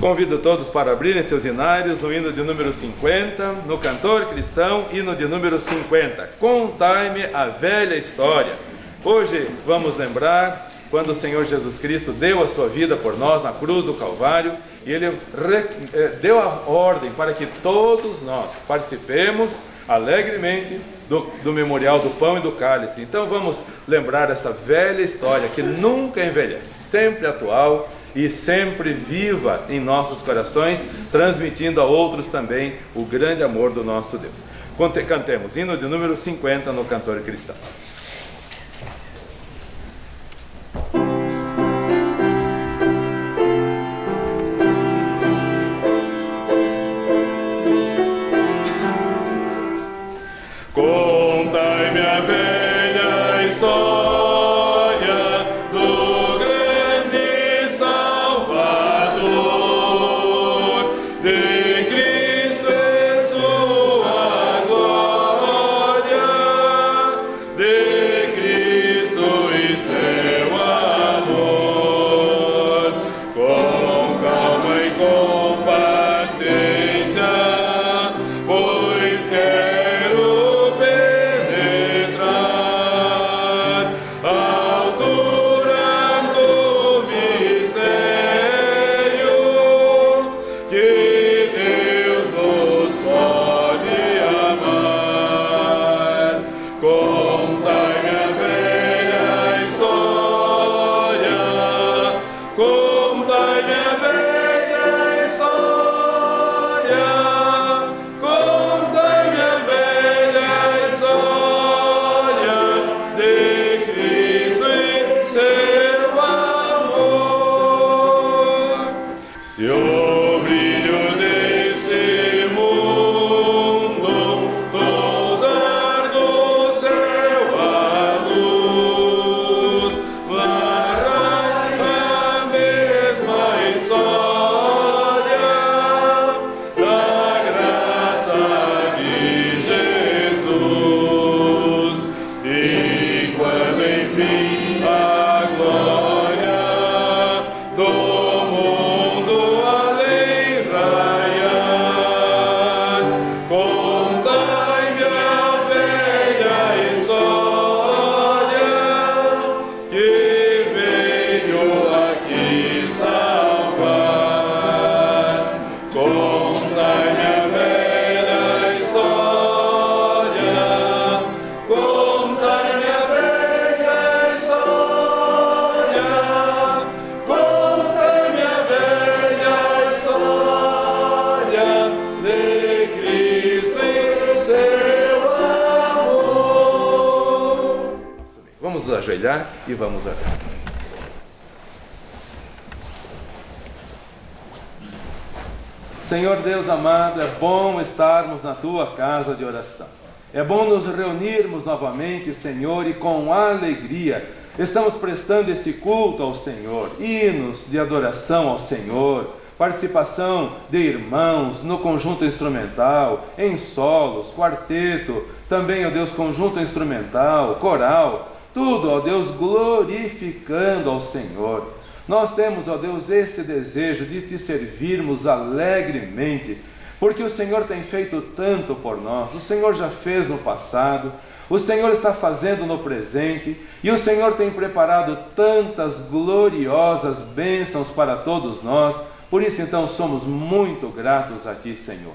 Convido todos para abrirem seus hinários no hino de número 50, no Cantor Cristão, hino de número 50. Contai-me a velha história. Hoje vamos lembrar quando o Senhor Jesus Cristo deu a sua vida por nós na cruz do Calvário, e Ele deu a ordem para que todos nós participemos alegremente do memorial do pão e do cálice. Então vamos lembrar essa velha história que nunca envelhece, sempre atual e sempre viva em nossos corações, transmitindo a outros também o grande amor do nosso Deus. Cantemos hino de número 50 no Cantor Cristão. Contai-me a velha história do grande Salvador, de Cristo e sua glória, de Cristo e seu amor, com calma e com paciência, pois quero ajoelhar e vamos orar. Senhor Deus amado, é bom estarmos na Tua casa de oração. É bom nos reunirmos novamente, Senhor, e com alegria estamos prestando esse culto ao Senhor, hinos de adoração ao Senhor, participação de irmãos no conjunto instrumental, em solos, quarteto, também, ó Deus, conjunto instrumental, coral, tudo, ó Deus, glorificando ao Senhor. Nós temos, ó Deus, esse desejo de Te servirmos alegremente, porque o Senhor tem feito tanto por nós. O Senhor já fez no passado, o Senhor está fazendo no presente, e o Senhor tem preparado tantas gloriosas bênçãos para todos nós. Por isso, então, somos muito gratos a Ti, Senhor.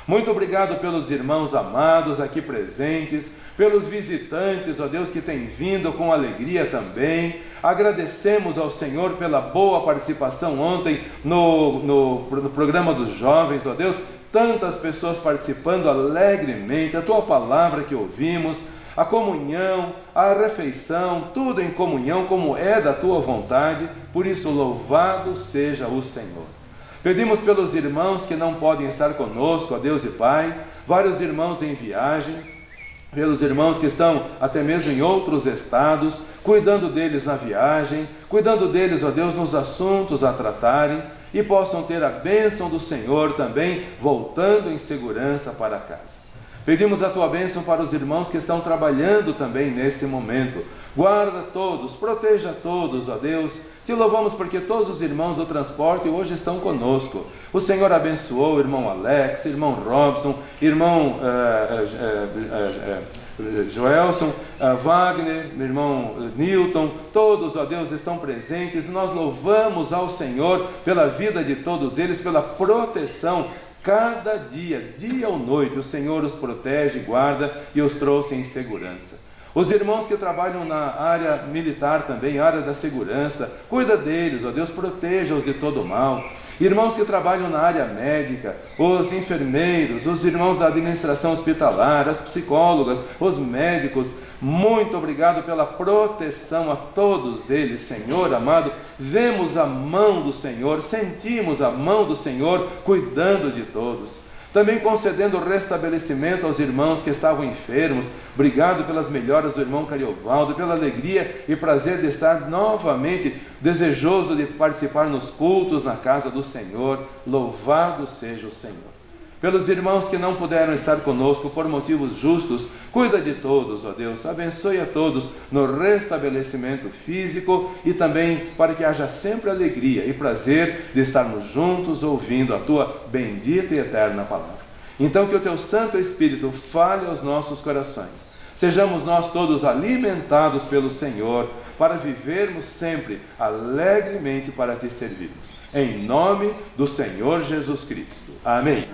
Muito obrigado pelos irmãos amados aqui presentes, pelos visitantes, ó Deus, que têm vindo com alegria também. Agradecemos ao Senhor pela boa participação ontem no programa dos jovens, ó Deus, tantas pessoas participando alegremente, a Tua palavra que ouvimos, a comunhão, a refeição, tudo em comunhão como é da Tua vontade. Por isso, louvado seja o Senhor. Pedimos pelos irmãos que não podem estar conosco, ó Deus e Pai, vários irmãos em viagem, pelos irmãos que estão até mesmo em outros estados, cuidando deles na viagem, cuidando deles, ó Deus, nos assuntos a tratarem, e possam ter a bênção do Senhor também, voltando em segurança para casa. Pedimos a Tua bênção para os irmãos que estão trabalhando também nesse momento. Guarda todos, proteja todos, ó Deus, Te louvamos porque todos os irmãos do transporte hoje estão conosco. O Senhor abençoou o irmão Alex, irmão Robson, irmão Joelson, Wagner, meu irmão Newton, todos, ó Deus, estão presentes. Nós louvamos ao Senhor pela vida de todos eles, pela proteção. Cada dia, dia ou noite, o Senhor os protege, guarda e os trouxe em segurança. Os irmãos que trabalham na área militar também, área da segurança, cuida deles, ó Deus, proteja-os de todo mal. Irmãos que trabalham na área médica, os enfermeiros, os irmãos da administração hospitalar, as psicólogas, os médicos, muito obrigado pela proteção a todos eles, Senhor amado. Vemos a mão do Senhor, sentimos a mão do Senhor cuidando de todos. Também concedendo restabelecimento aos irmãos que estavam enfermos. Obrigado pelas melhoras do irmão Cariovaldo, pela alegria e prazer de estar novamente desejoso de participar nos cultos na casa do Senhor. Louvado seja o Senhor. Pelos irmãos que não puderam estar conosco por motivos justos, cuida de todos, ó Deus, abençoe a todos no restabelecimento físico e também para que haja sempre alegria e prazer de estarmos juntos ouvindo a Tua bendita e eterna palavra. Então que o Teu Santo Espírito fale aos nossos corações, sejamos nós todos alimentados pelo Senhor, para vivermos sempre alegremente para Te servirmos. Em nome do Senhor Jesus Cristo. Amém.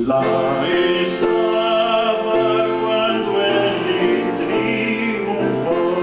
Lá estava quando ele triunfou.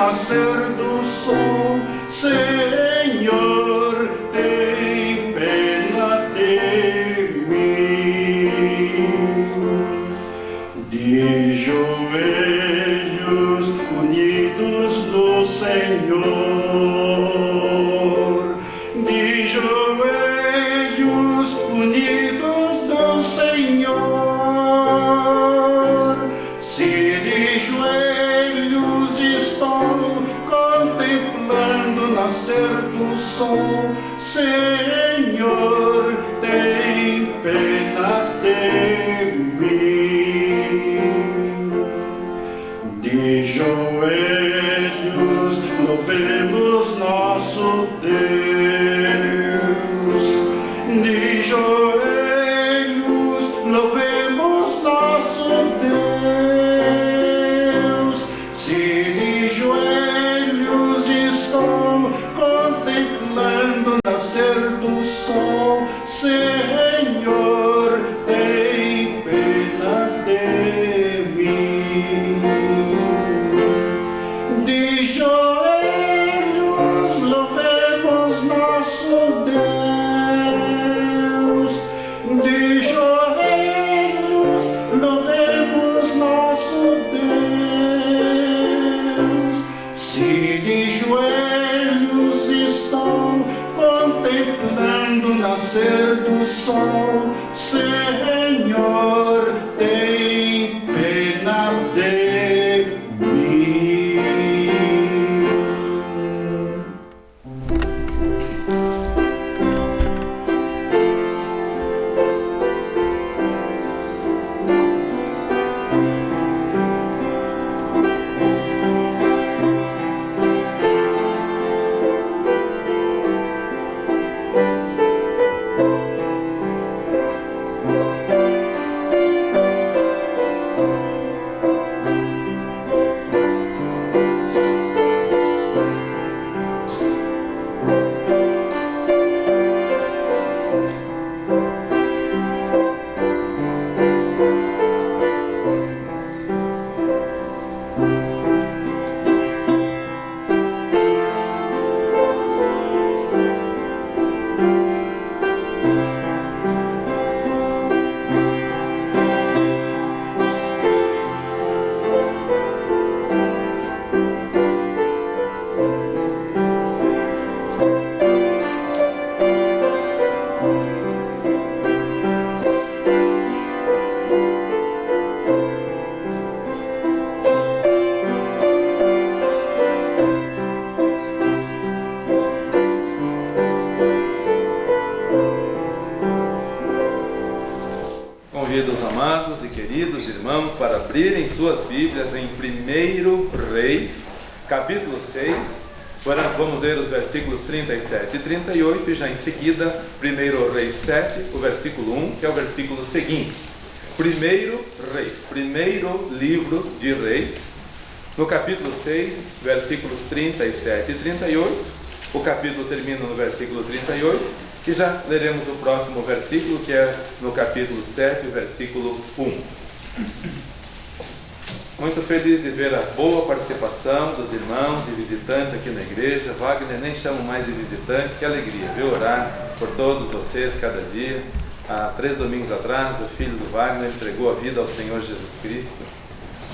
nascer do sol, Senhor, tem pena de mim. De joelhos unidos no Senhor, de joelhos unidos no Senhor, se de joelhos estou contemplando o nascer do sol, Senhor, tem pena de mim. De joelhos louvemos nosso Deus, de joelhos louvemos nosso Deus. Se de joelhos estou contemplando o nascer do sol, Senhor, tem pena de mim. De joelhos louvemos nosso Deus, de joelhos louvemos nosso Deus. Se de joelhos estão contemplando o nascer do sol, Senhor, tem pena de mim. Convido os amados e queridos irmãos para abrirem suas Bíblias em 1 Reis, capítulo 6. Agora vamos ler os versículos 37 e 38 e já em seguida 1 Reis 7, o versículo 1, que é o versículo seguinte. 1 Reis, primeiro livro de Reis, no capítulo 6, versículos 37 e 38. O capítulo termina no versículo 38. E já leremos o próximo versículo, que é no capítulo 7, versículo 1. Muito feliz de ver a boa participação dos irmãos e visitantes aqui na igreja. Wagner nem chamo mais de visitantes, que alegria, viu? Orar por todos vocês cada dia. Há 3 domingos atrás, o filho do Wagner entregou a vida ao Senhor Jesus Cristo.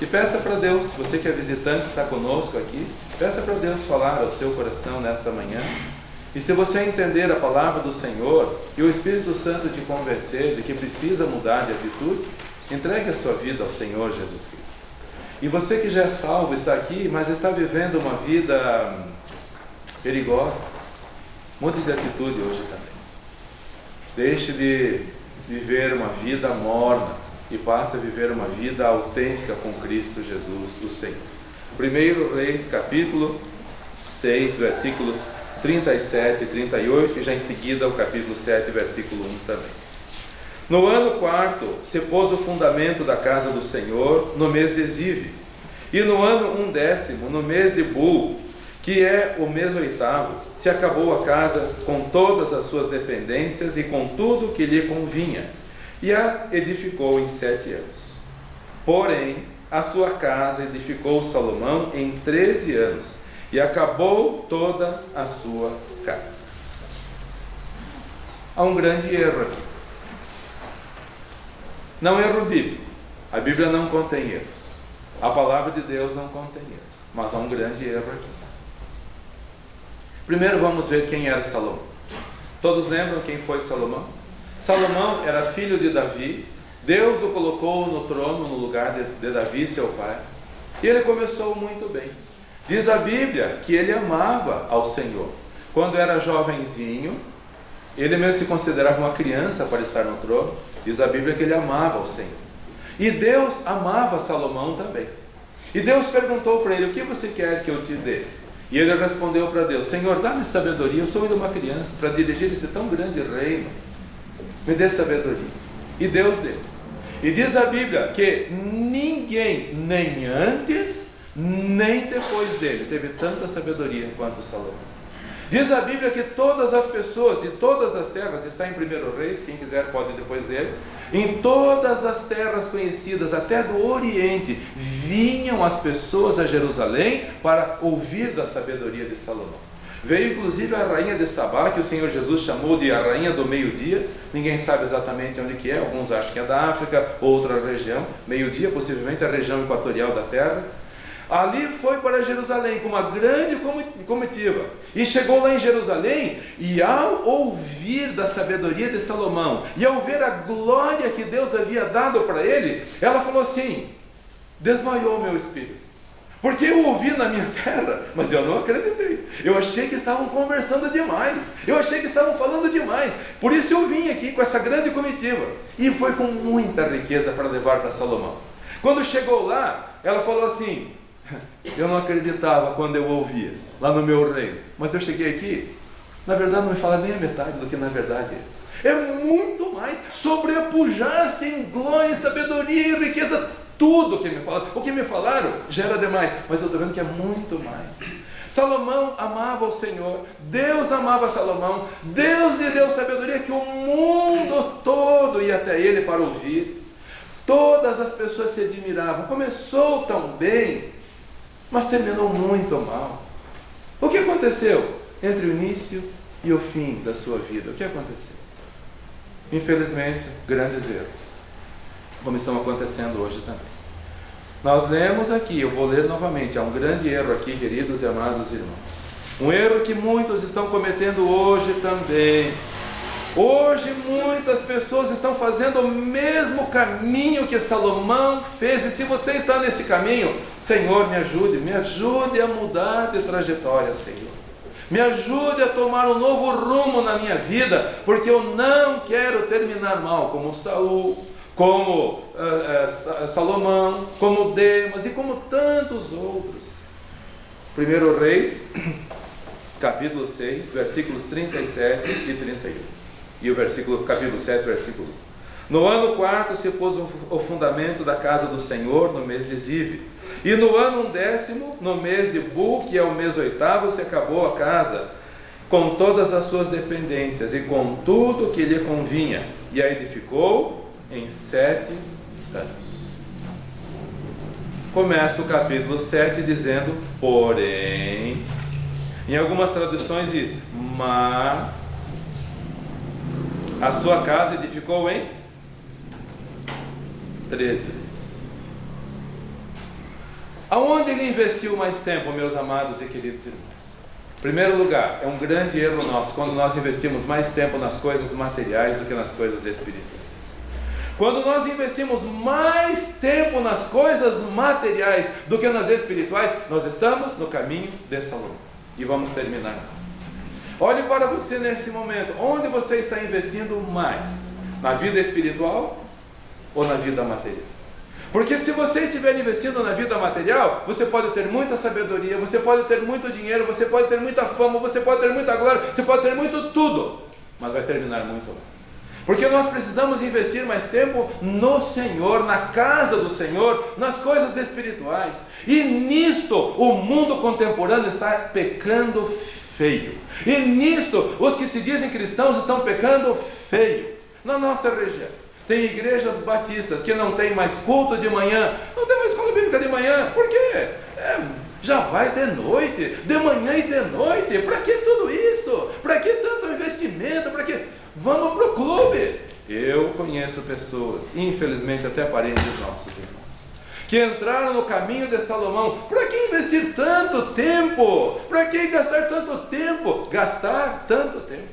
E peça para Deus, você que é visitante, está conosco aqui, peça para Deus falar ao seu coração nesta manhã. E se você entender a palavra do Senhor e o Espírito Santo te convencer de que precisa mudar de atitude, entregue a sua vida ao Senhor Jesus Cristo. E você que já é salvo, está aqui, mas está vivendo uma vida perigosa, mude de atitude hoje também. Deixe de viver uma vida morna e passe a viver uma vida autêntica com Cristo Jesus, o Senhor. 1 Reis, capítulo 6, versículos 37 e 38, e já em seguida o capítulo 7, versículo 1 também. No ano 4, se pôs o fundamento da casa do Senhor, no mês de Zive, e no ano 11º, no mês de Bul, que é o mês 8º, se acabou a casa com todas as suas dependências e com tudo que lhe convinha, e a edificou em 7 anos. Porém, a sua casa edificou Salomão em 13 anos, e acabou toda a sua casa. Há um grande erro aqui. Não erro bíblico. A Bíblia não contém erros. A palavra de Deus não contém erros. Mas há um grande erro aqui. Primeiro vamos ver quem era Salomão. Todos lembram quem foi Salomão? Salomão era filho de Davi. Deus o colocou no trono, no lugar de Davi, seu pai. E ele começou muito bem. Diz a Bíblia que ele amava ao Senhor. Quando era jovenzinho, ele mesmo se considerava uma criança para estar no trono. Diz a Bíblia que ele amava ao Senhor. E Deus amava Salomão também. E Deus perguntou para ele: o que você quer que eu te dê? E ele respondeu para Deus: Senhor, dá-me sabedoria, eu sou ainda uma criança para dirigir esse tão grande reino. Me dê sabedoria. E Deus deu. E diz a Bíblia que ninguém, nem antes, nem depois dele, teve tanta sabedoria quanto Salomão. Diz a Bíblia que todas as pessoas de todas as terras, está em 1 Reis, quem quiser pode depois ler, em todas as terras conhecidas, até do Oriente, vinham as pessoas a Jerusalém para ouvir da sabedoria de Salomão. Veio inclusive a rainha de Sabá, que o Senhor Jesus chamou de a rainha do meio-dia. Ninguém sabe exatamente onde que é, alguns acham que é da África, outra região. Meio-dia, possivelmente a região equatorial da terra. Ali foi para Jerusalém com uma grande comitiva. E chegou lá em Jerusalém, e ao ouvir da sabedoria de Salomão, e ao ver a glória que Deus havia dado para ele, ela falou assim: desmaiou meu espírito. Porque eu ouvi na minha terra, mas eu não acreditei. Eu achei que estavam conversando demais. Eu achei que estavam falando demais. Por isso eu vim aqui com essa grande comitiva. E foi com muita riqueza para levar para Salomão. Quando chegou lá, ela falou assim: eu não acreditava quando eu ouvia, lá no meu reino. Mas eu cheguei aqui, na verdade não me fala nem a metade do que na verdade é. É muito mais. Sobrepujar-se em glória, sabedoria e riqueza. Tudo o que me falaram. O que me falaram já era demais, mas eu estou vendo que é muito mais. Salomão amava o Senhor. Deus amava Salomão. Deus lhe deu sabedoria que o mundo todo ia até ele para ouvir. Todas as pessoas se admiravam. Começou tão bem, mas terminou muito mal. O que aconteceu entre o início e o fim da sua vida? O que aconteceu? Infelizmente, grandes erros, como estão acontecendo hoje também. Nós lemos aqui, eu vou ler novamente, há um grande erro aqui, queridos e amados irmãos. Um erro que muitos estão cometendo hoje também. Hoje muitas pessoas estão fazendo o mesmo caminho que Salomão fez. E se você está nesse caminho, Senhor, me ajude a mudar de trajetória, Senhor. Me ajude a tomar um novo rumo na minha vida, porque eu não quero terminar mal, como Saul, como Salomão, como Demas e como tantos outros. 1 Reis, capítulo 6, versículos 37 e 31. E o capítulo 7, versículo 1. No ano 4 se pôs o fundamento da casa do Senhor, no mês de Zive. E no ano 10º, no mês de Bu, que é o mês 8º, se acabou a casa, com todas as suas dependências e com tudo que lhe convinha. E a edificou em 7 anos. Começa o capítulo 7 dizendo, porém, em algumas traduções diz, mas a sua casa edificou em 13. Aonde ele investiu mais tempo, meus amados e queridos irmãos? Em primeiro lugar, é um grande erro nosso quando nós investimos mais tempo nas coisas materiais do que nas coisas espirituais. Quando nós investimos mais tempo nas coisas materiais do que nas espirituais, nós estamos no caminho de Salomão. E vamos terminar. Olhe para você nesse momento. Onde você está investindo mais? Na vida espiritual ou na vida material? Porque se você estiver investindo na vida material, você pode ter muita sabedoria, você pode ter muito dinheiro, você pode ter muita fama, você pode ter muita glória, você pode ter muito tudo, mas vai terminar muito mal. Porque nós precisamos investir mais tempo no Senhor, na casa do Senhor, nas coisas espirituais. E nisto o mundo contemporâneo está pecando feio. E nisto os que se dizem cristãos estão pecando feio. Na nossa região tem igrejas batistas que não tem mais culto de manhã, não tem mais escola bíblica de manhã. Por quê? Já vai de noite, de manhã e de noite. Para que tudo isso? Para que tanto investimento? Para que? Vamos para o clube. Eu conheço pessoas, infelizmente até parentes nossos irmãos, que entraram no caminho de Salomão. Para que investir tanto tempo? Para que gastar tanto tempo? Gastar tanto tempo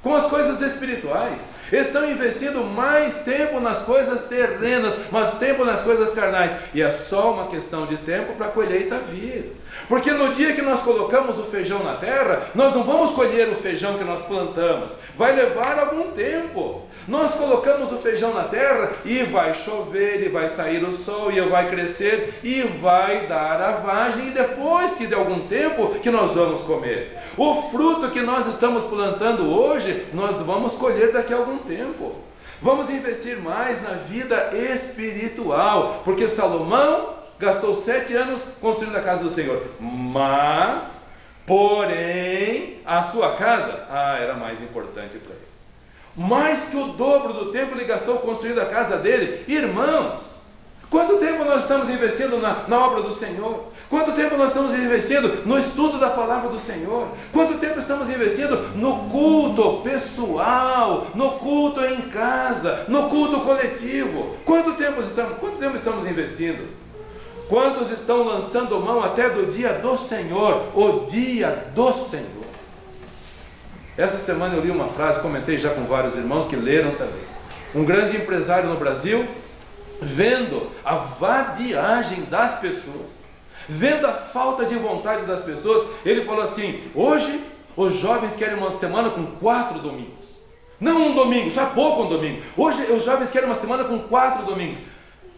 com as coisas espirituais. Estão investindo mais tempo nas coisas terrenas, mais tempo nas coisas carnais. E é só uma questão de tempo para a colheita vir. Porque no dia que nós colocamos o feijão na terra, nós não vamos colher o feijão que nós plantamos. Vai levar algum tempo. Nós colocamos o feijão na terra e vai chover, e vai sair o sol, e vai crescer, e vai dar a vagem, e depois que de algum tempo que nós vamos comer. O fruto que nós estamos plantando hoje, nós vamos colher daqui a algum tempo. Vamos investir mais na vida espiritual, porque Salomão gastou 7 anos construindo a casa do Senhor, mas, porém, a sua casa, era mais importante para ele. Mais que o dobro do tempo ele gastou construindo a casa dele. Irmãos, quanto tempo nós estamos investindo na obra do Senhor? Quanto tempo nós estamos investindo no estudo da palavra do Senhor? Quanto tempo estamos investindo no culto pessoal, no culto em casa, no culto coletivo? Quanto tempo estamos investindo? Quantos estão lançando mão até do dia do Senhor, o dia do Senhor? Essa semana eu li uma frase, comentei já com vários irmãos que leram também. Um grande empresário no Brasil, vendo a vadiagem das pessoas, vendo a falta de vontade das pessoas, ele falou assim: hoje os jovens querem uma semana com 4 domingos. Não um domingo, só pouco um domingo. Hoje os jovens querem uma semana com 4 domingos.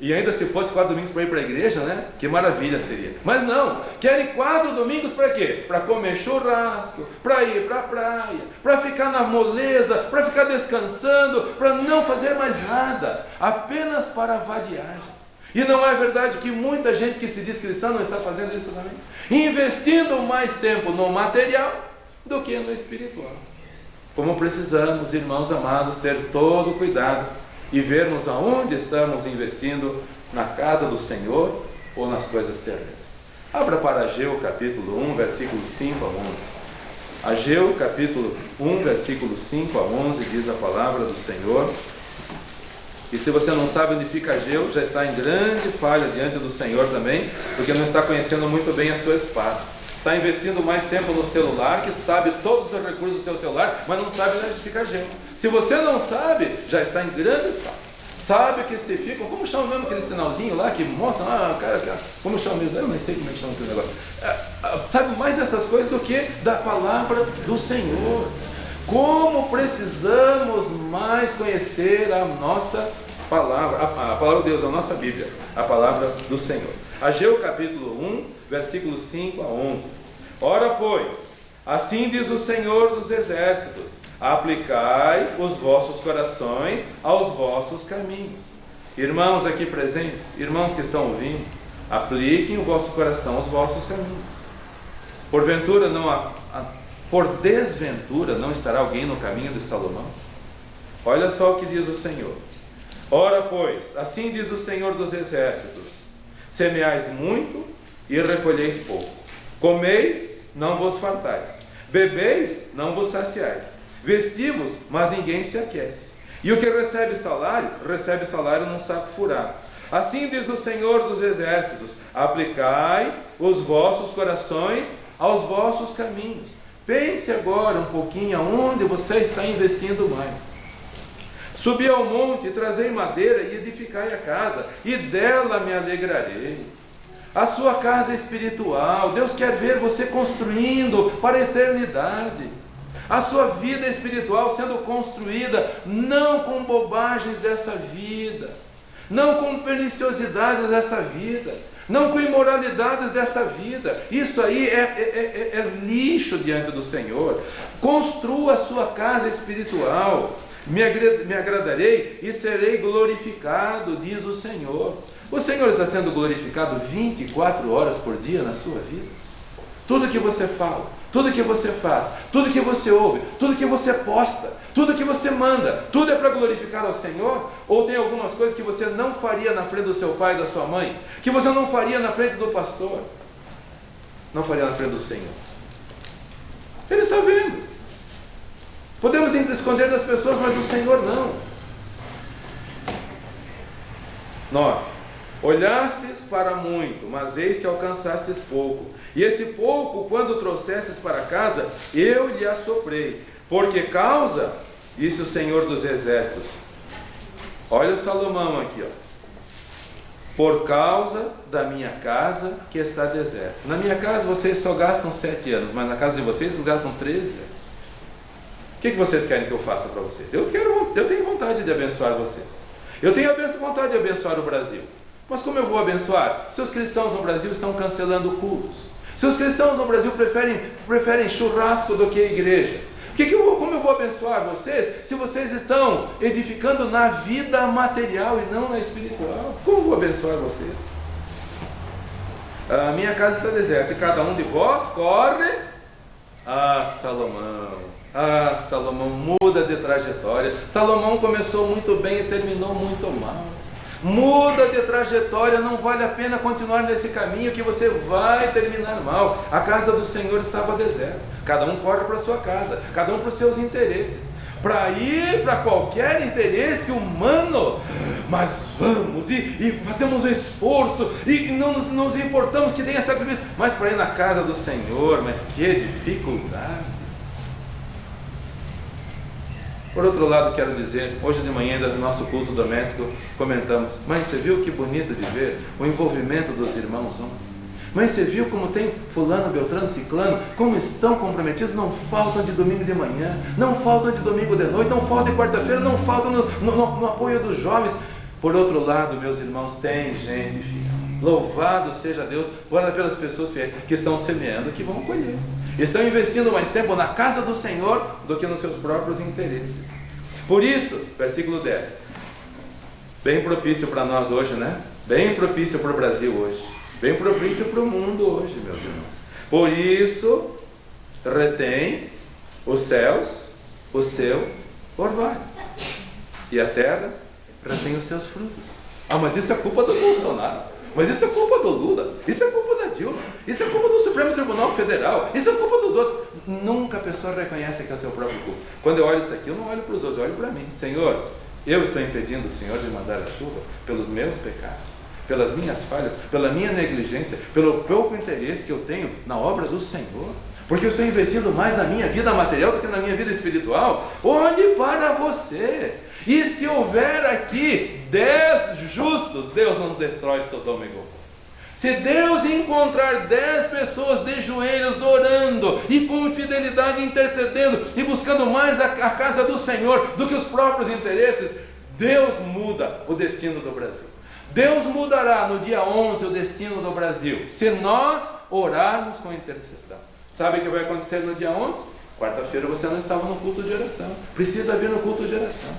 E ainda se fosse 4 domingos para ir para a igreja, né? Que maravilha seria. Mas não, querem 4 domingos para quê? Para comer churrasco, para ir para a praia, para ficar na moleza, para ficar descansando, para não fazer mais nada, apenas para a vadiagem. E não é verdade que muita gente que se diz cristã não está fazendo isso também? Investindo mais tempo no material do que no espiritual. Como precisamos, irmãos amados, ter todo o cuidado e vermos aonde estamos investindo, na casa do Senhor ou nas coisas terrenas. Abra para Ageu capítulo 1, versículos 5 a 11. Ageu capítulo 1, versículos 5 a 11, diz a palavra do Senhor. E se você não sabe onde fica Ageu, já está em grande falha diante do Senhor também, porque não está conhecendo muito bem a sua espada. Está investindo mais tempo no celular, que sabe todos os recursos do seu celular, mas não sabe onde fica Ageu. Se você não sabe, já está em grande falha. Sabe que se fica, como chama mesmo aquele sinalzinho lá que mostra, cara, como chama mesmo? Eu nem sei como é que chama aquele negócio. Sabe mais dessas coisas do que da palavra do Senhor. Como precisamos mais conhecer a nossa palavra, a palavra de Deus, a nossa Bíblia, a palavra do Senhor. Ageu capítulo 1, versículos 5 a 11. Ora, pois, assim diz o Senhor dos Exércitos: aplicai os vossos corações aos vossos caminhos. Irmãos aqui presentes, irmãos que estão ouvindo, apliquem o vosso coração aos vossos caminhos. Porventura por desventura não estará alguém no caminho de Salomão? Olha só o que diz o Senhor. Ora, pois, assim diz o Senhor dos Exércitos: semeais muito e recolheis pouco. Comeis, não vos fartais. Bebeis, não vos saciais. Vestimos, mas ninguém se aquece. E o que recebe salário num saco furado. Assim diz o Senhor dos Exércitos: aplicai os vossos corações aos vossos caminhos. Pense agora um pouquinho aonde você está investindo mais. Subi ao monte, trazei madeira e edificai a casa, e dela me alegrarei. A sua casa espiritual, Deus quer ver você construindo para a eternidade. A sua vida espiritual sendo construída não com bobagens dessa vida, não com perniciosidades dessa vida, não com imoralidades dessa vida. Isso aí é lixo diante do Senhor. Construa a sua casa espiritual. Me agradarei e serei glorificado, diz o Senhor. O Senhor está sendo glorificado 24 horas por dia na sua vida? Tudo que você fala, tudo que você faz, tudo que você ouve, tudo que você posta, tudo que você manda, tudo é para glorificar ao Senhor? Ou tem algumas coisas que você não faria na frente do seu pai e da sua mãe, que você não faria na frente do pastor? não faria na frente do Senhor? Ele está vendo. Podemos esconder das pessoas, mas do Senhor não. 9. Olhastes para muito, mas eis que alcançastes pouco. E esse pouco, quando trouxestes para casa, eu lhe assoprei. Porque causa, disse o Senhor dos Exércitos. Olha o Salomão aqui, ó. Por causa da minha casa que está deserta. Na minha casa vocês só gastam 7 anos, mas na casa de vocês gastam 13 anos. O que vocês querem que eu faça para vocês? Eu tenho vontade de abençoar vocês. Eu tenho vontade de abençoar o Brasil. Mas como eu vou abençoar? Seus cristãos no Brasil estão cancelando cultos. Seus cristãos no Brasil preferem churrasco do que a igreja. Como eu vou abençoar vocês se vocês estão edificando na vida material e não na espiritual? Como eu vou abençoar vocês? A minha casa está deserta e cada um de vós corre. Salomão, muda de trajetória. Salomão começou muito bem e terminou muito mal. Muda de trajetória, não vale a pena continuar nesse caminho que você vai terminar mal. A casa do Senhor estava deserta. Cada um corre para a sua casa, cada um para os seus interesses. Para ir para qualquer interesse humano, mas vamos e fazemos um esforço e não nos importamos que tenha sacrifício. Mas para ir na casa do Senhor, mas que dificuldade. Por outro lado, quero dizer, hoje de manhã, no nosso culto doméstico, comentamos: mãe, você viu que bonito de ver o envolvimento dos irmãos ontem? Mãe, você viu como tem fulano, beltrano, ciclano, como estão comprometidos? Não faltam de domingo de manhã, não faltam de domingo de noite, não faltam de quarta-feira, não faltam no apoio dos jovens. Por outro lado, meus irmãos, tem gente fiel. Louvado seja Deus pelas pessoas fiéis que estão semeando, que vão colher. Estão investindo mais tempo na casa do Senhor do que nos seus próprios interesses. Por isso, versículo 10, bem propício para nós hoje, né? Bem propício para o Brasil hoje, bem propício para o mundo hoje, meus irmãos. Por isso, retém os céus o seu orvalho, e a terra retém os seus frutos. Mas isso é culpa do Bolsonaro. Mas isso é culpa do Lula, isso é culpa da Dilma, isso é culpa do Supremo Tribunal Federal, isso é culpa dos outros. Nunca a pessoa reconhece que é o seu próprio culpa. Quando eu olho isso aqui, eu não olho para os outros, eu olho para mim. Senhor, eu estou impedindo o Senhor de mandar a chuva pelos meus pecados, pelas minhas falhas, pela minha negligência, pelo pouco interesse que eu tenho na obra do Senhor. Porque eu estou investindo mais na minha vida material do que na minha vida espiritual. Olhe para você. E se houver aqui 10 justos, Deus não destrói Sodoma e Gomorra. Se Deus encontrar 10 pessoas de joelhos orando e com fidelidade intercedendo e buscando mais a casa do Senhor do que os próprios interesses, Deus muda o destino do Brasil. Deus mudará no dia 11 o destino do Brasil, se nós orarmos com intercessão. Sabe o que vai acontecer no dia 11? Quarta-feira você não estava no culto de oração. Precisa vir no culto de oração.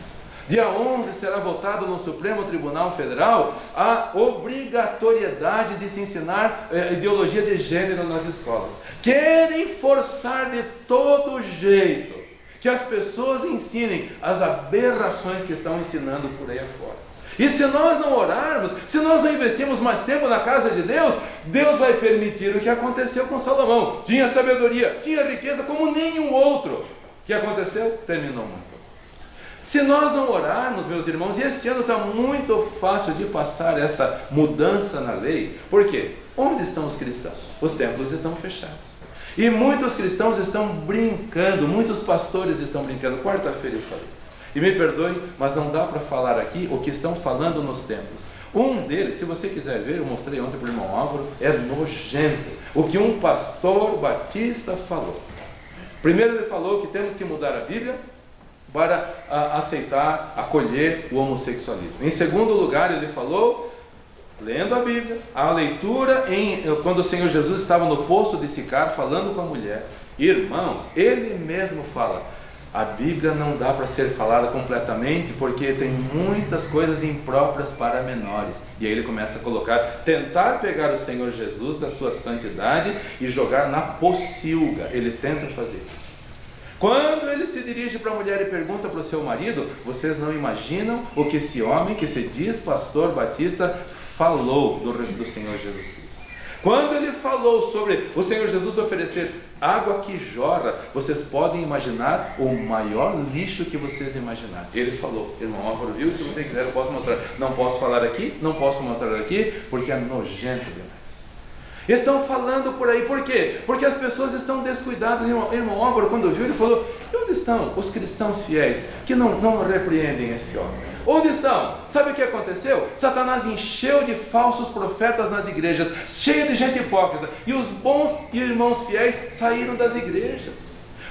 Dia 11 será votado no Supremo Tribunal Federal a obrigatoriedade de se ensinar ideologia de gênero nas escolas. Querem forçar de todo jeito que as pessoas ensinem as aberrações que estão ensinando por aí afora. E se nós não orarmos, se nós não investirmos mais tempo na casa de Deus, Deus vai permitir o que aconteceu com Salomão. Tinha sabedoria, tinha riqueza como nenhum outro. O que aconteceu? Terminou muito. Se nós não orarmos, meus irmãos, e esse ano está muito fácil de passar essa mudança na lei. Por quê? Onde estão os cristãos? Os templos estão fechados. E muitos cristãos estão brincando, muitos pastores estão brincando. Quarta-feira eu falei. E me perdoe, mas não dá para falar aqui o que estão falando nos templos. Um deles, se você quiser ver, eu mostrei ontem para o irmão Álvaro, é nojento. O que um pastor batista falou. Primeiro ele falou que temos que mudar a Bíblia para aceitar, acolher o homossexualismo. Em segundo lugar, ele falou, lendo a Bíblia, a leitura quando o Senhor Jesus estava no poço de Sicar, falando com a mulher. Irmãos, ele mesmo fala, a Bíblia não dá para ser falada completamente, porque tem muitas coisas impróprias para menores. E aí ele começa a tentar pegar o Senhor Jesus da sua santidade e jogar na pocilga. Ele tenta fazer isso. Quando ele se dirige para a mulher e pergunta para o seu marido, vocês não imaginam o que esse homem, que se diz pastor batista, falou do Senhor Jesus Cristo. Quando ele falou sobre o Senhor Jesus oferecer água que jorra, vocês podem imaginar o maior lixo que vocês imaginarem. Ele falou, irmão Álvaro viu, se você quiser eu posso mostrar. Não posso falar aqui, não posso mostrar aqui, porque é nojento demais. Estão falando por aí, por quê? Porque as pessoas estão descuidadas. Irmão Álvaro, quando viu, ele falou, e onde estão os cristãos fiéis que não repreendem esse homem? Onde estão? Sabe o que aconteceu? Satanás encheu de falsos profetas nas igrejas, cheio de gente hipócrita, e os bons irmãos fiéis saíram das igrejas.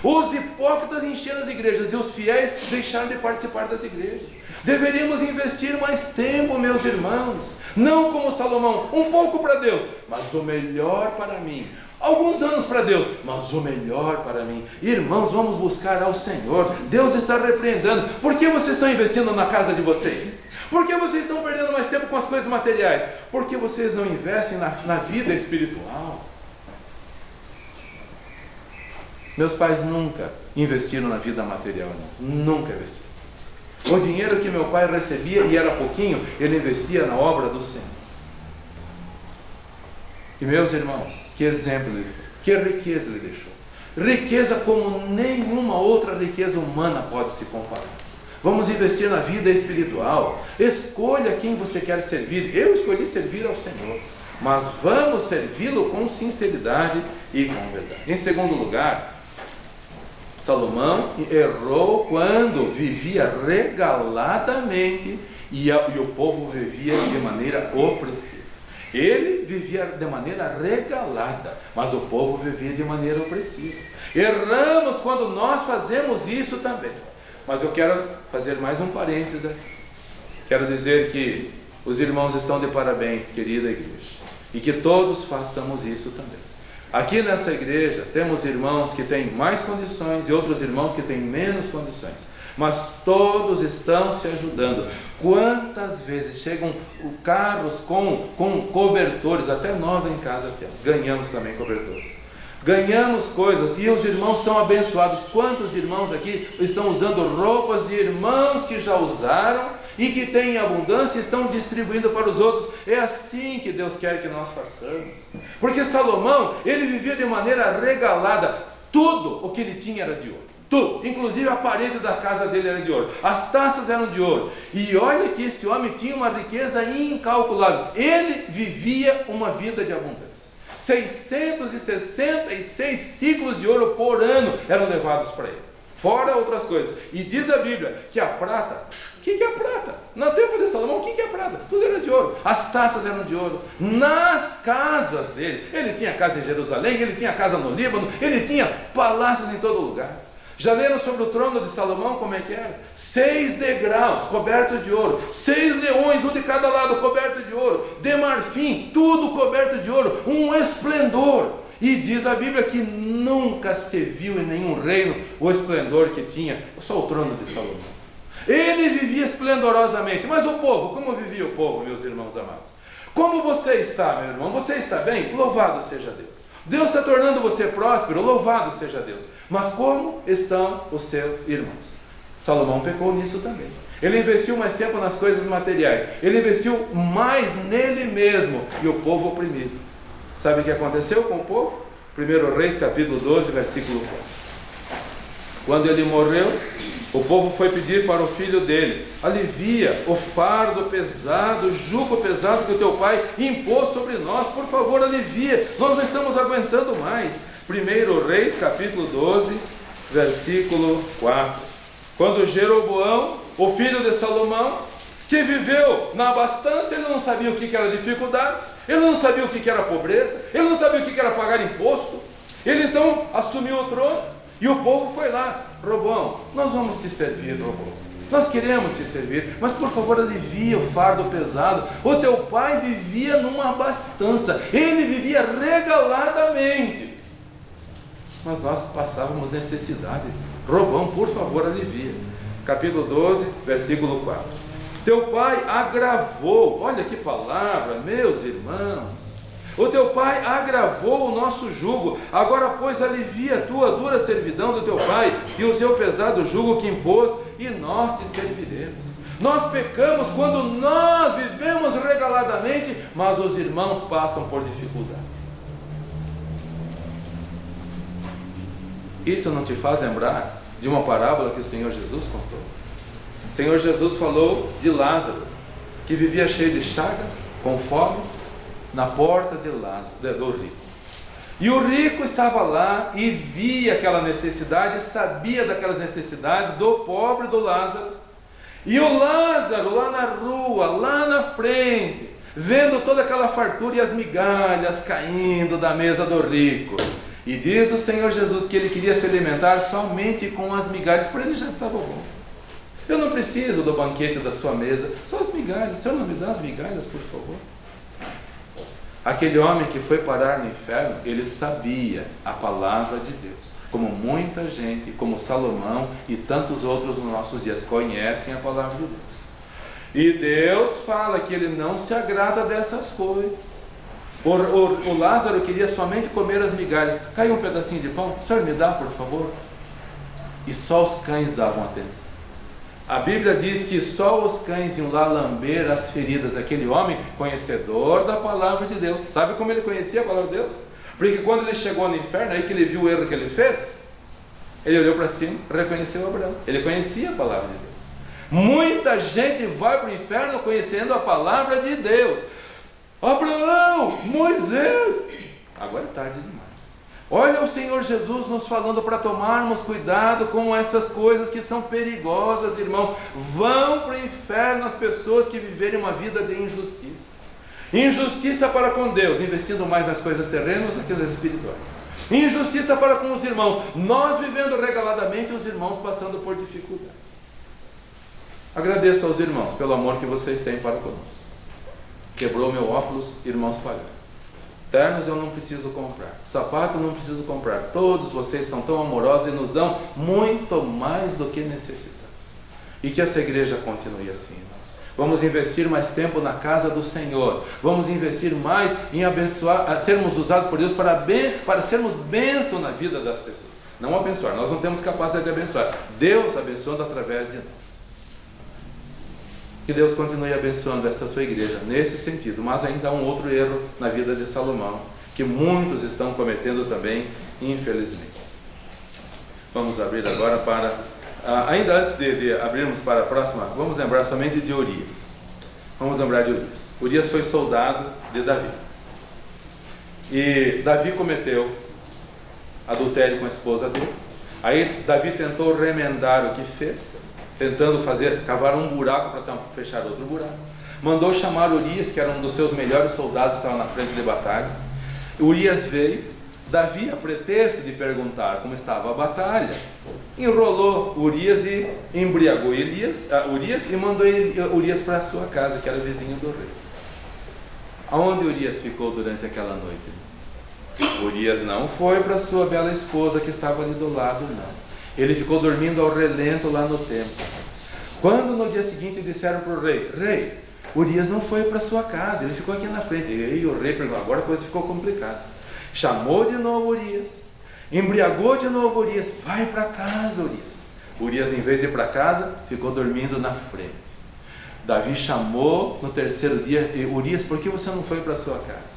Os hipócritas encheram as igrejas e os fiéis deixaram de participar das igrejas. Deveríamos investir mais tempo, meus irmãos, não como Salomão, um pouco para Deus, mas o melhor para mim. Alguns anos para Deus, mas o melhor para mim. Irmãos, vamos buscar ao Senhor. Deus está repreendendo. Por que vocês estão investindo na casa de vocês? Por que vocês estão perdendo mais tempo com as coisas materiais? Por que vocês não investem na vida espiritual? Meus pais nunca investiram na vida material, nunca investiram. O dinheiro que meu pai recebia, e era pouquinho, ele investia na obra do Senhor. E meus irmãos, que exemplo ele deu, que riqueza ele deixou. Riqueza como nenhuma outra riqueza humana pode se comparar. Vamos investir na vida espiritual. Escolha quem você quer servir. Eu escolhi servir ao Senhor, mas vamos servi-lo com sinceridade e com verdade. Em segundo lugar, Salomão errou quando vivia regaladamente e o povo vivia de maneira opressiva. Ele vivia de maneira regalada, mas o povo vivia de maneira opressiva. Erramos quando nós fazemos isso também. Mas eu quero fazer mais um parênteses aqui. Quero dizer que os irmãos estão de parabéns, querida igreja, e que todos façamos isso também. Aqui nessa igreja temos irmãos que têm mais condições e outros irmãos que têm menos condições, mas todos estão se ajudando. Quantas vezes chegam carros com cobertores, até nós em casa temos, ganhamos também cobertores, ganhamos coisas e os irmãos são abençoados. Quantos irmãos aqui estão usando roupas de irmãos que já usaram e que têm abundância e estão distribuindo para os outros? É assim que Deus quer que nós façamos. Porque Salomão, ele vivia de maneira regalada. Tudo o que ele tinha era de ouro. Tudo, inclusive a parede da casa dele era de ouro, as taças eram de ouro. E olha que esse homem tinha uma riqueza incalculável. Ele vivia uma vida de abundância. 666 ciclos de ouro por ano eram levados para ele, fora outras coisas. E diz a Bíblia que a prata, o que é a prata? No tempo de Salomão, o que é a prata? Tudo era de ouro, as taças eram de ouro. Nas casas dele, ele tinha casa em Jerusalém, ele tinha casa no Líbano, ele tinha palácios em todo lugar. Já leram sobre o trono de Salomão como é que era? 6 degraus cobertos de ouro, 6 leões, um de cada lado coberto de ouro, de marfim, tudo coberto de ouro, um esplendor. E diz a Bíblia que nunca se viu em nenhum reino o esplendor que tinha só o trono de Salomão. Ele vivia esplendorosamente. Mas o povo, como vivia o povo, meus irmãos amados? Como você está, meu irmão? Você está bem? Louvado seja Deus. Deus está tornando você próspero, louvado seja Deus. Mas como estão os seus irmãos? Salomão pecou nisso também. Ele investiu mais tempo nas coisas materiais. Ele investiu mais nele mesmo. E o povo oprimido. Sabe o que aconteceu com o povo? 1 Reis capítulo 12, versículo 4. Quando ele morreu, o povo foi pedir para o filho dele: alivia o fardo pesado, o jugo pesado que o teu pai impôs sobre nós. Por favor, alivia. Nós não estamos aguentando mais. 1 Reis capítulo 12, versículo 4. Quando Jeroboão, o filho de Salomão, que viveu na abastança, ele não sabia o que era dificuldade, ele não sabia o que era pobreza, ele não sabia o que era pagar imposto. Ele então assumiu o trono e o povo foi lá: Roboão, nós vamos te servir, Roboão, nós queremos te servir, mas por favor alivia o fardo pesado. O teu pai vivia numa abastança, ele vivia regaladamente, mas nós passávamos necessidade. Roboão, por favor alivia. Capítulo 12, versículo 4. Teu pai agravou, olha que palavra, meus irmãos, o teu pai agravou o nosso jugo. Agora, pois, alivia a tua dura servidão do teu pai e o seu pesado jugo que impôs, e nós te serviremos. Nós pecamos quando nós vivemos regaladamente, mas os irmãos passam por dificuldade. Isso não te faz lembrar de uma parábola que o Senhor Jesus contou? O Senhor Jesus falou de Lázaro, que vivia cheio de chagas, com fome, na porta do rico. E o rico estava lá e via aquela necessidade, sabia daquelas necessidades do pobre, do Lázaro. E o Lázaro lá na rua, lá na frente, vendo toda aquela fartura e as migalhas caindo da mesa do rico. E diz o Senhor Jesus que ele queria se alimentar somente com as migalhas, para ele já estava bom. Eu não preciso do banquete da sua mesa, só as migalhas. O Senhor não me dá as migalhas, por favor? Aquele homem que foi parar no inferno, ele sabia a palavra de Deus, como muita gente, como Salomão e tantos outros nos nossos dias conhecem a palavra de Deus. E Deus fala que ele não se agrada dessas coisas. O Lázaro queria somente comer as migalhas. Caiu um pedacinho de pão, o Senhor me dá, por favor? E só os cães davam atenção. A Bíblia diz que só os cães iam lá lamber as feridas daquele homem, conhecedor da palavra de Deus. Sabe como ele conhecia a palavra de Deus? Porque quando ele chegou no inferno, aí que ele viu o erro que ele fez, ele olhou para cima, reconheceu Abraão. Ele conhecia a palavra de Deus. Muita gente vai para o inferno conhecendo a palavra de Deus. Abraão, Moisés, agora é tarde demais. Olha o Senhor Jesus nos falando para tomarmos cuidado com essas coisas que são perigosas, irmãos. Vão para o inferno as pessoas que viverem uma vida de injustiça. Injustiça para com Deus, investindo mais nas coisas terrenas do que nas espirituais. Injustiça para com os irmãos, nós vivendo regaladamente, os irmãos passando por dificuldades. Agradeço aos irmãos pelo amor que vocês têm para conosco. Quebrou meu óculos, irmãos pagaram. Ternos eu não preciso comprar, sapato eu não preciso comprar. Todos vocês são tão amorosos e nos dão muito mais do que necessitamos. E que essa igreja continue assim, irmãos. Vamos investir mais tempo na casa do Senhor. Vamos investir mais em abençoar, sermos usados por Deus para sermos bênção na vida das pessoas. Não abençoar, nós não temos capacidade de abençoar. Deus abençoando através de nós. Que Deus continue abençoando essa sua igreja nesse sentido. Mas ainda há um outro erro na vida de Salomão, que muitos estão cometendo também, infelizmente. Vamos abrir agora para... ainda antes de abrirmos para a próxima, vamos lembrar somente de Urias. Vamos lembrar de Urias. Urias foi soldado de Davi. E Davi cometeu adultério com a esposa dele. Aí Davi tentou remendar o que fez, tentando cavar um buraco para fechar outro buraco. Mandou chamar Urias, que era um dos seus melhores soldados, estava na frente de batalha. Urias veio. Davi, a pretexto de perguntar como estava a batalha, enrolou Urias e embriagou Urias e mandou Urias para a sua casa, que era vizinho do rei. Aonde Urias ficou durante aquela noite? Urias não foi para sua bela esposa que estava ali do lado, não. Ele ficou dormindo ao relento lá no templo. Quando no dia seguinte disseram para o rei: Rei, Urias não foi para sua casa, ele ficou aqui na frente. E o rei perguntou: agora a coisa ficou complicada. Chamou de novo Urias, embriagou de novo Urias. Vai para casa, Urias. Urias, em vez de ir para casa, ficou dormindo na frente. Davi chamou no terceiro dia: Urias, por que você não foi para sua casa?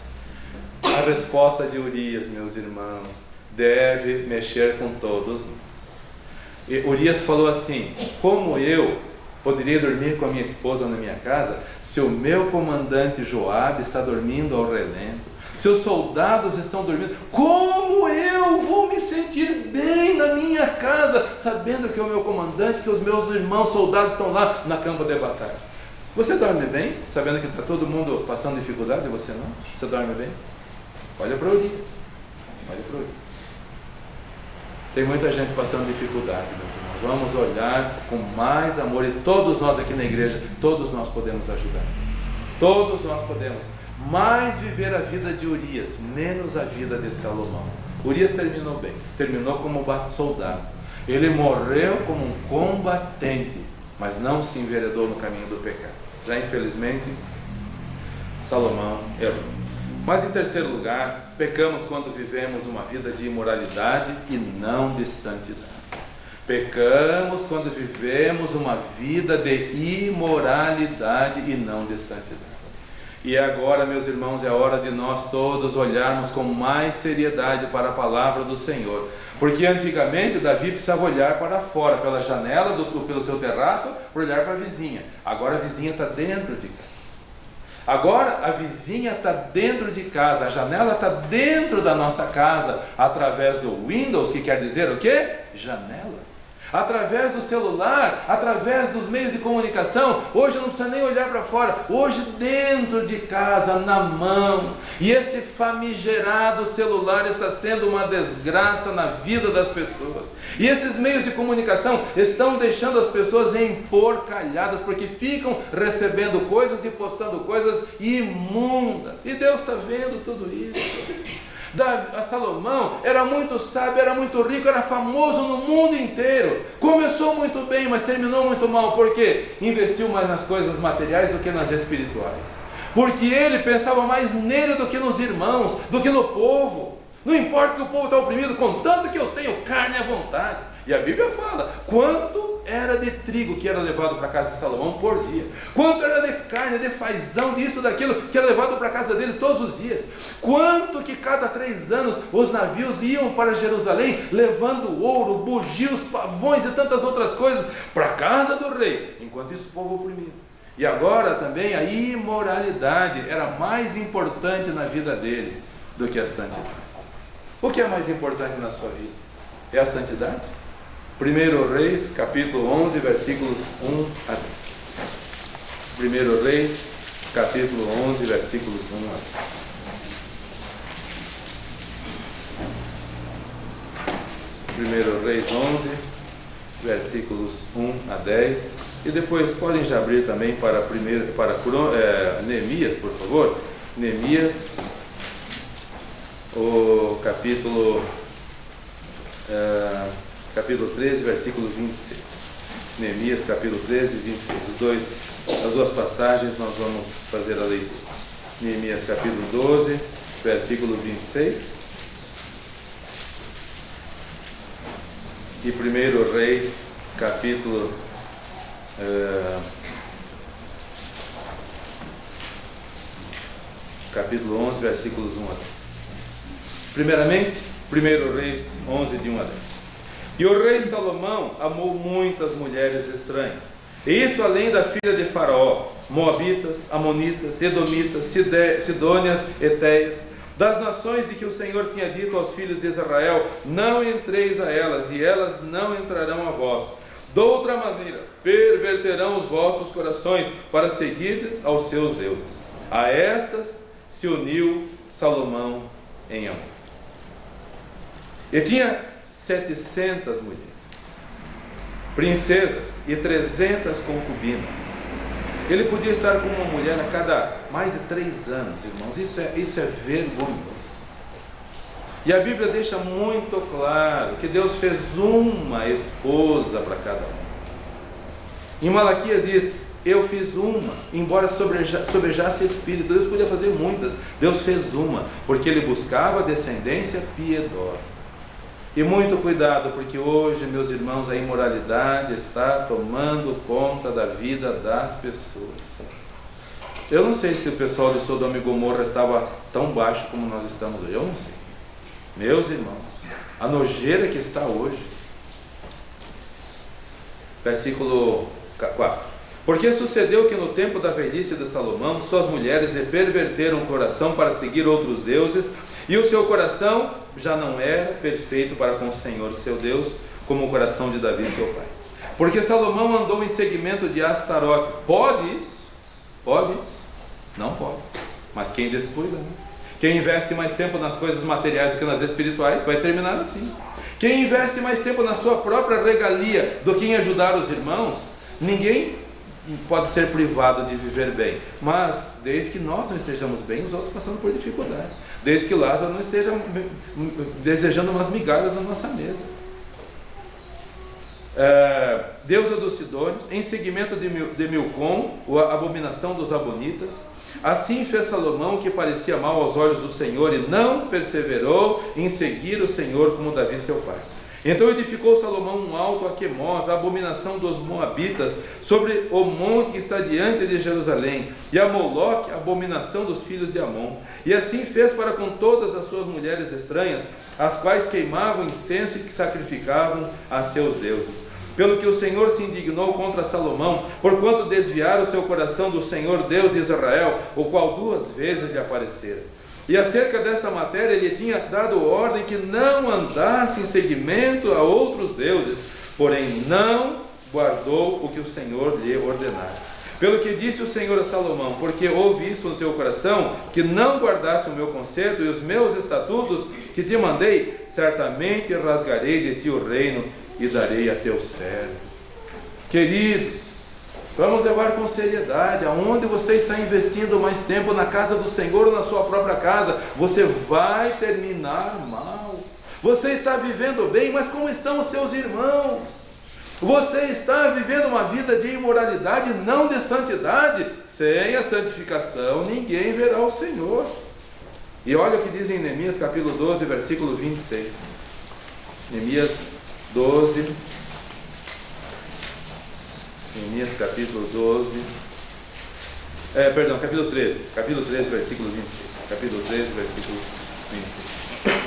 A resposta de Urias, meus irmãos, deve mexer com todos nós. E Urias falou assim: como eu poderia dormir com a minha esposa na minha casa, se o meu comandante Joabe está dormindo ao relento, se os soldados estão dormindo, como eu vou me sentir bem na minha casa, sabendo que o meu comandante, que os meus irmãos soldados estão lá na campo de batalha? Você dorme bem, sabendo que está todo mundo passando dificuldade e você não? Você dorme bem? Olha para Urias. Olha para Urias. Tem muita gente passando dificuldade, meus irmãos. Vamos olhar com mais amor, e todos nós aqui na igreja, todos nós podemos ajudar. Todos nós podemos mais viver a vida de Urias, menos a vida de Salomão. Urias terminou bem, terminou como soldado. Ele morreu como um combatente, mas não se enveredou no caminho do pecado. Já infelizmente, Salomão errou. Mas em terceiro lugar, pecamos quando vivemos uma vida de imoralidade e não de santidade. Pecamos quando vivemos uma vida de imoralidade e não de santidade. E agora, meus irmãos, é hora de nós todos olharmos com mais seriedade para a palavra do Senhor. Porque antigamente Davi precisava olhar para fora, pela janela, pelo seu terraço, para olhar para a vizinha. Agora a vizinha está dentro de casa. Agora a vizinha está dentro de casa, a janela está dentro da nossa casa, através do Windows, que quer dizer o quê? Janela. Através do celular, através dos meios de comunicação. Hoje não precisa nem olhar para fora, hoje dentro de casa, na mão. E esse famigerado celular está sendo uma desgraça na vida das pessoas. E esses meios de comunicação estão deixando as pessoas emporcalhadas, porque ficam recebendo coisas e postando coisas imundas. E Deus está vendo tudo isso. Salomão era muito sábio, era muito rico, era famoso no mundo inteiro. Começou muito bem, mas terminou muito mal. Por quê? Investiu mais nas coisas materiais do que nas espirituais. Porque ele pensava mais nele do que nos irmãos, do que no povo. Não importa que o povo está oprimido, contanto que eu tenho carne à vontade. E a Bíblia fala quanto era de trigo que era levado para a casa de Salomão por dia, quanto era de carne, de fazão, disso, daquilo, que era levado para a casa dele todos os dias, quanto que cada 3 anos os navios iam para Jerusalém, levando ouro, bugios, pavões e tantas outras coisas para a casa do rei, enquanto isso o povo oprimido. E agora também a imoralidade era mais importante na vida dele do que a santidade. O que é mais importante na sua vida? É a santidade? 1 Reis, capítulo 11, versículos 1 a 10. 1 Reis, capítulo 11, versículos 1 a 10. 1 Reis 11, versículos 1 a 10. E depois podem já abrir também para Neemias, por favor. Neemias, o capítulo 13, versículo 26. Neemias, capítulo 13, 26. As duas passagens nós vamos fazer a leitura. Neemias, capítulo 12, versículo 26. E 1 Reis, capítulo 11, versículos 1 a 10. Primeiramente, 1 Reis 11, de 1 a 10. E o rei Salomão amou muitas mulheres estranhas, e isso além da filha de Faraó, moabitas, amonitas, edomitas, sidônias, etéias, das nações de que o Senhor tinha dito aos filhos de Israel: não entreis a elas, e elas não entrarão a vós. De outra maneira, perverterão os vossos corações para seguirdes aos seus deuses. A estas se uniu Salomão em amor. Ele tinha 700 mulheres, princesas e 300 concubinas. Ele podia estar com uma mulher a cada mais de 3 anos, irmãos. Isso é vergonhoso. E a Bíblia deixa muito claro que Deus fez uma esposa para cada um. Em Malaquias diz: eu fiz uma, embora sobejasse espírito. Deus podia fazer muitas, Deus fez uma, porque Ele buscava descendência piedosa. E muito cuidado, porque hoje, meus irmãos, a imoralidade está tomando conta da vida das pessoas. Eu não sei se o pessoal de Sodoma e Gomorra estava tão baixo como nós estamos hoje, eu não sei. Meus irmãos, a nojeira que está hoje. Versículo 4. Porque sucedeu que no tempo da velhice de Salomão, suas mulheres lhe perverteram o coração para seguir outros deuses, e o seu coração já não era perfeito para com o Senhor seu Deus, como o coração de Davi seu pai. Porque Salomão andou em seguimento de Astarote. Pode isso? Pode isso? Não pode. Mas quem descuida, né? Quem investe mais tempo nas coisas materiais do que nas espirituais, vai terminar assim. Quem investe mais tempo na sua própria regalia do que em ajudar os irmãos, ninguém pode ser privado de viver bem. Mas desde que nós não estejamos bem, os outros passando por dificuldade. Desde que Lázaro não esteja desejando umas migalhas na nossa mesa. Deusa dos Sidônios, em seguimento de Milcom, a abominação dos Abonitas. Assim fez Salomão, que parecia mal aos olhos do Senhor, e não perseverou em seguir o Senhor como Davi seu pai. Então edificou Salomão um alto a Quemós, a abominação dos moabitas, sobre o monte que está diante de Jerusalém, e a Moloque, a abominação dos filhos de Amon. E assim fez para com todas as suas mulheres estranhas, as quais queimavam incenso e que sacrificavam a seus deuses. Pelo que o Senhor se indignou contra Salomão, porquanto desviara o seu coração do Senhor Deus de Israel, o qual 2 vezes lhe aparecera. E acerca dessa matéria ele tinha dado ordem que não andasse em seguimento a outros deuses, porém não guardou o que o Senhor lhe ordenara. Pelo que disse o Senhor a Salomão: porque houve isso no teu coração, que não guardasse o meu conserto e os meus estatutos que te mandei, certamente rasgarei de ti o reino e darei a teu servo. Queridos, vamos levar com seriedade. Aonde você está investindo mais tempo, na casa do Senhor ou na sua própria casa, você vai terminar mal. Você está vivendo bem, mas como estão os seus irmãos? Você está vivendo uma vida de imoralidade, não de santidade. Sem a santificação ninguém verá o Senhor. E olha o que diz em Neemias capítulo 12, versículo 26. Neemias 12, Neemias capítulo 12, capítulo 13, versículo 26. Capítulo 13, versículo 26.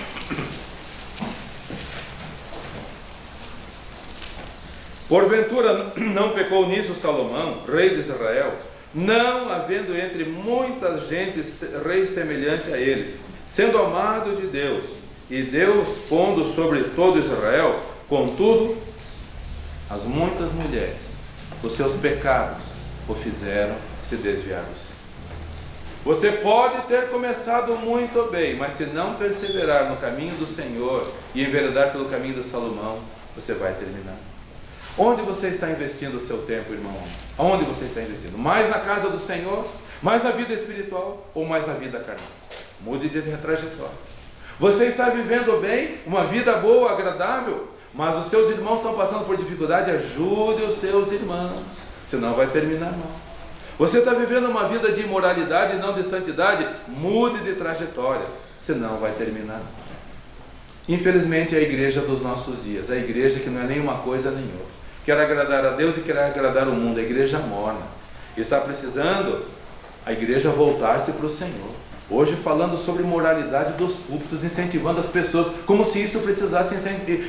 Porventura não pecou nisso Salomão, rei de Israel, não havendo entre muitas gentes rei semelhante a ele, sendo amado de Deus, e Deus pondo sobre todo Israel, contudo, as muitas mulheres, os seus pecados, o fizeram se desviar do Senhor. Você pode ter começado muito bem, mas se não perseverar no caminho do Senhor e enveredar pelo caminho de Salomão, você vai terminar. Onde você está investindo o seu tempo, irmão? Onde você está investindo? Mais na casa do Senhor? Mais na vida espiritual? Ou mais na vida carnal? Mude de trajetória. Você está vivendo bem, uma vida boa, agradável, mas os seus irmãos estão passando por dificuldade? Ajude os seus irmãos, senão vai terminar mal. Você está vivendo uma vida de imoralidade e não de santidade? Mude de trajetória, senão vai terminar mal. Infelizmente é a igreja dos nossos dias, a igreja que não é nem uma coisa nem outra. Quer agradar a Deus e quer agradar o mundo, a igreja morna. Está precisando a igreja voltar-se para o Senhor. Hoje falando sobre moralidade dos púlpitos, incentivando as pessoas, como se isso precisasse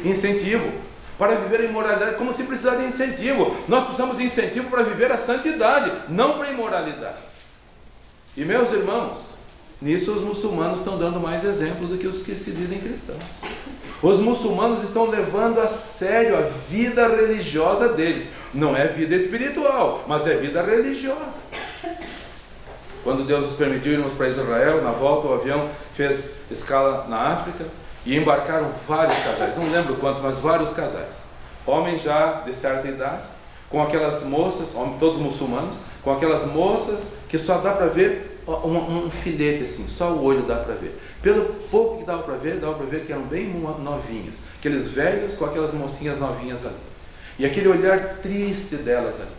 incentivo. Para viver a imoralidade, como se precisasse de incentivo. Nós precisamos de incentivo para viver a santidade, não para a imoralidade. E meus irmãos, nisso os muçulmanos estão dando mais exemplo do que os que se dizem cristãos. Os muçulmanos estão levando a sério a vida religiosa deles. Não é vida espiritual, mas é vida religiosa. Quando Deus nos permitiu irmos para Israel, na volta o avião fez escala na África e embarcaram vários casais, não lembro quantos, mas vários casais. Homens já de certa idade, com aquelas moças, todos muçulmanos, com aquelas moças que só dá para ver um filete assim, só o olho dá para ver. Pelo pouco que dava para ver que eram bem novinhas, aqueles velhos com aquelas mocinhas novinhas ali. E aquele olhar triste delas ali.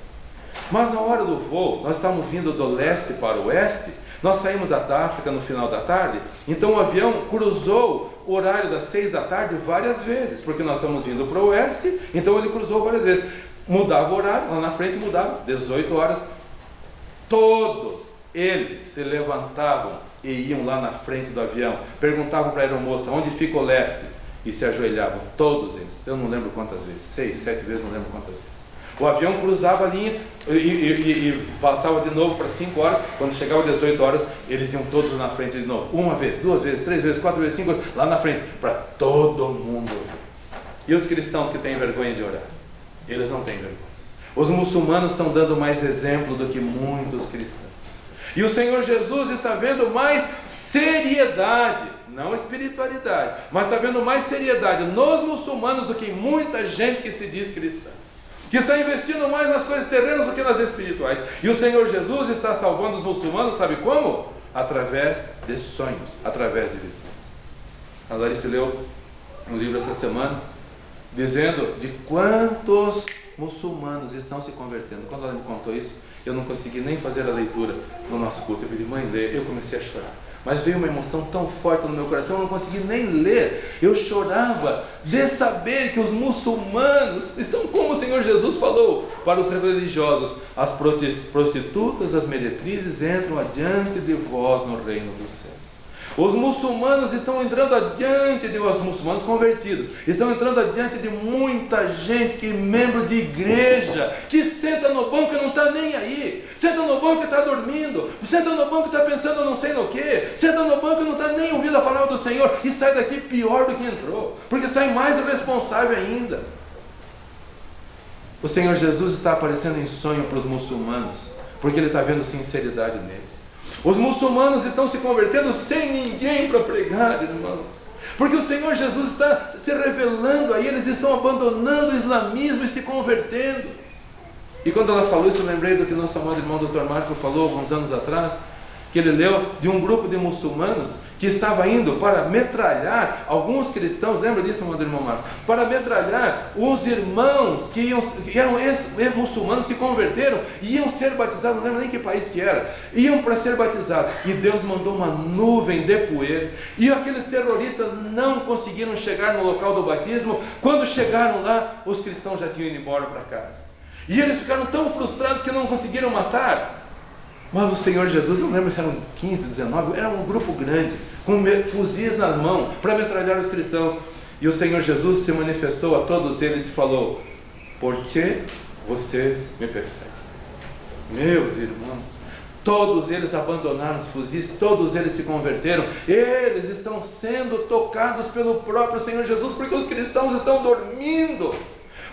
Mas na hora do voo, nós estávamos vindo do leste para o oeste, nós saímos da África no final da tarde, então o avião cruzou o horário das 6 da tarde várias vezes, porque nós estamos vindo para o oeste, então ele cruzou várias vezes. Mudava o horário, lá na frente mudava, 18 horas. Todos eles se levantavam e iam lá na frente do avião, perguntavam para a aeromoça onde fica o leste, e se ajoelhavam, todos eles. Eu não lembro quantas vezes, 6, 7 vezes, não lembro quantas vezes. O avião cruzava a linha e passava de novo para 5 horas. Quando chegava às 18 horas, eles iam todos na frente de novo. 1 vez, 2 vezes, 3 vezes, 4 vezes, 5 vezes, lá na frente, para todo mundo orar. E os cristãos que têm vergonha de orar? Eles não têm vergonha. Os muçulmanos estão dando mais exemplo do que muitos cristãos. E o Senhor Jesus está vendo mais seriedade, não espiritualidade, mas está vendo mais seriedade nos muçulmanos do que muita gente que se diz cristã, que está investindo mais nas coisas terrenas do que nas espirituais. E o Senhor Jesus está salvando os muçulmanos, sabe como? Através de sonhos, através de visões. A Larissa leu um livro essa semana, dizendo de quantos muçulmanos estão se convertendo. Quando ela me contou isso, eu não consegui nem fazer a leitura no nosso culto. Eu pedi, mãe, lê. Eu comecei a chorar. Mas veio uma emoção tão forte no meu coração, eu não consegui nem ler. Eu chorava de saber que os muçulmanos estão, como o Senhor Jesus falou para os religiosos: as prostitutas, as meretrizes entram adiante de vós no reino dos céus. Os muçulmanos estão entrando adiante os muçulmanos convertidos, estão entrando adiante de muita gente que é membro de igreja, que senta no banco e não está nem aí, senta no banco e está dormindo, senta no banco e está pensando não sei no que, senta no banco e não está nem ouvindo a palavra do Senhor, e sai daqui pior do que entrou, porque sai mais irresponsável ainda. O Senhor Jesus está aparecendo em sonho para os muçulmanos, porque Ele está vendo sinceridade neles. Os muçulmanos estão se convertendo sem ninguém para pregar, irmãos, porque o Senhor Jesus está se revelando aí, eles estão abandonando o islamismo e se convertendo. E quando ela falou isso, eu lembrei do que nosso amado irmão Dr. Marco falou alguns anos atrás, que ele leu de um grupo de muçulmanos que estava indo para metralhar alguns cristãos, lembra disso, amado irmão Marco? Para metralhar os irmãos que eram muçulmanos, se converteram, iam ser batizados, não lembro nem que país que era, iam para ser batizados, e Deus mandou uma nuvem de poeira, e aqueles terroristas não conseguiram chegar no local do batismo. Quando chegaram lá, os cristãos já tinham ido embora para casa, e eles ficaram tão frustrados que não conseguiram matar. Mas o Senhor Jesus, não lembro se eram 15, 19, era um grupo grande, com fuzis nas mãos, para metralhar os cristãos. E o Senhor Jesus se manifestou a todos eles e falou: por que vocês me perseguem? Meus irmãos, todos eles abandonaram os fuzis, todos eles se converteram, eles estão sendo tocados pelo próprio Senhor Jesus, porque os cristãos estão dormindo,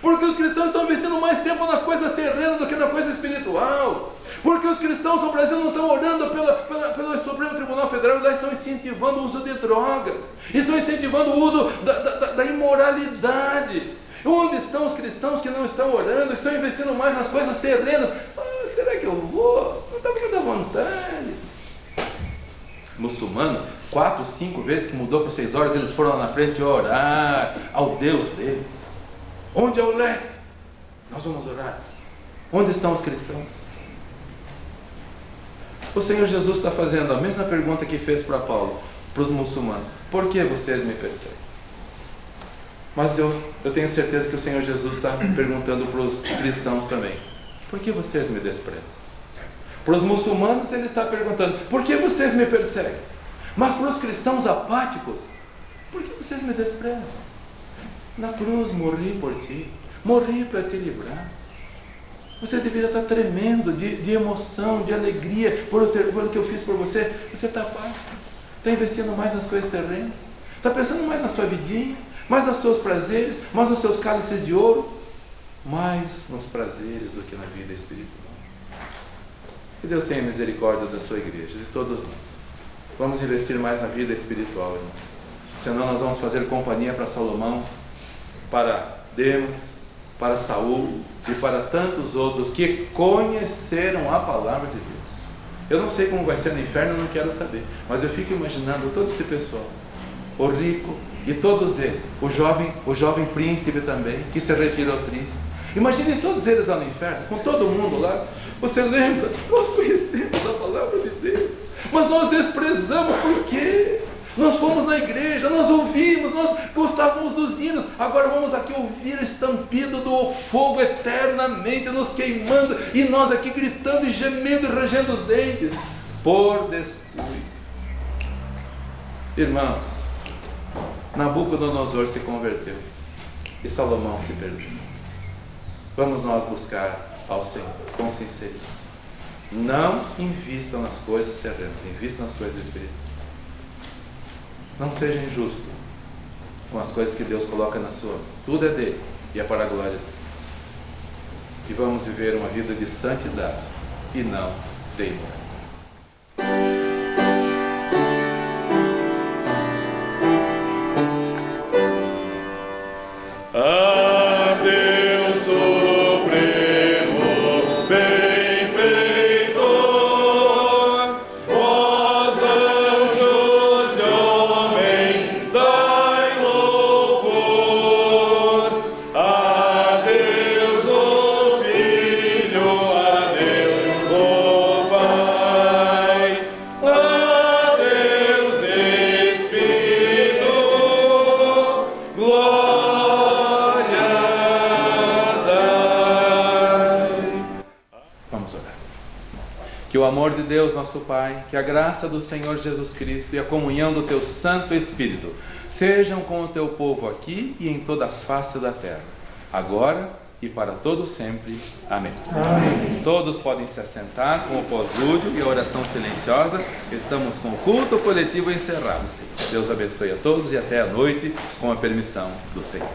porque os cristãos estão investindo mais tempo na coisa terrena do que na coisa espiritual, porque os cristãos no Brasil não estão orando pelo Supremo Tribunal Federal, lá estão incentivando o uso de drogas, estão incentivando o uso da imoralidade. Onde estão os cristãos que não estão orando, que estão investindo mais nas coisas terrenas? Será que eu vou? Não está com muita vontade. Muçulmano, 4, 5 vezes que mudou por 6 horas, eles foram lá na frente orar ao Deus deles. Onde é o leste? Nós vamos orar. Onde estão os cristãos? O Senhor Jesus está fazendo a mesma pergunta que fez para Paulo, para os muçulmanos: por que vocês me perseguem? Mas eu tenho certeza que o Senhor Jesus está perguntando para os cristãos também: por que vocês me desprezam? Para os muçulmanos ele está perguntando: por que vocês me perseguem? Mas para os cristãos apáticos: por que vocês me desprezam? Na cruz morri por ti, morri para te livrar. Você deveria estar tremendo de emoção, de alegria pelo que eu fiz por você. Você está apático, está investindo mais nas coisas terrenas, está pensando mais na sua vidinha, mais nos seus prazeres, mais nos seus cálices de ouro, mais nos prazeres do que na vida espiritual. Que Deus tenha misericórdia da sua igreja, de todos nós. Vamos investir mais na vida espiritual, irmãos. Senão nós vamos fazer companhia para Salomão, para Demas, para Saul e para tantos outros que conheceram a palavra de Deus. Eu não sei como vai ser no inferno, eu não quero saber, mas eu fico imaginando todo esse pessoal, o rico e todos eles, o jovem príncipe também, que se retirou triste. Imaginem todos eles lá no inferno, com todo mundo lá. Você lembra? Nós conhecemos a palavra de Deus, mas nós desprezamos. Por quê? Nós fomos na igreja, nós ouvimos, nós gostávamos dos hinos, agora vamos aqui ouvir o estampido do fogo eternamente nos queimando, e nós aqui gritando e gemendo e rangendo os dentes, por descuido. Irmãos, Nabucodonosor se converteu e Salomão se perdeu. Vamos nós buscar ao Senhor com sinceridade. Não invistam nas coisas terrenas, invistam nas coisas espirituais. Não seja injusto com as coisas que Deus coloca na sua mão. Tudo é dele e é para a glória dele. E vamos viver uma vida de santidade e não de imoralidade. Adeus, Que o amor de Deus, nosso Pai, que a graça do Senhor Jesus Cristo e a comunhão do Teu Santo Espírito sejam com o Teu povo aqui e em toda a face da terra, agora e para todos sempre. Amém. Amém. Todos podem se assentar com o pós-lúdio e a oração silenciosa. Estamos com o culto coletivo encerrado. Deus abençoe a todos e até a noite, com a permissão do Senhor.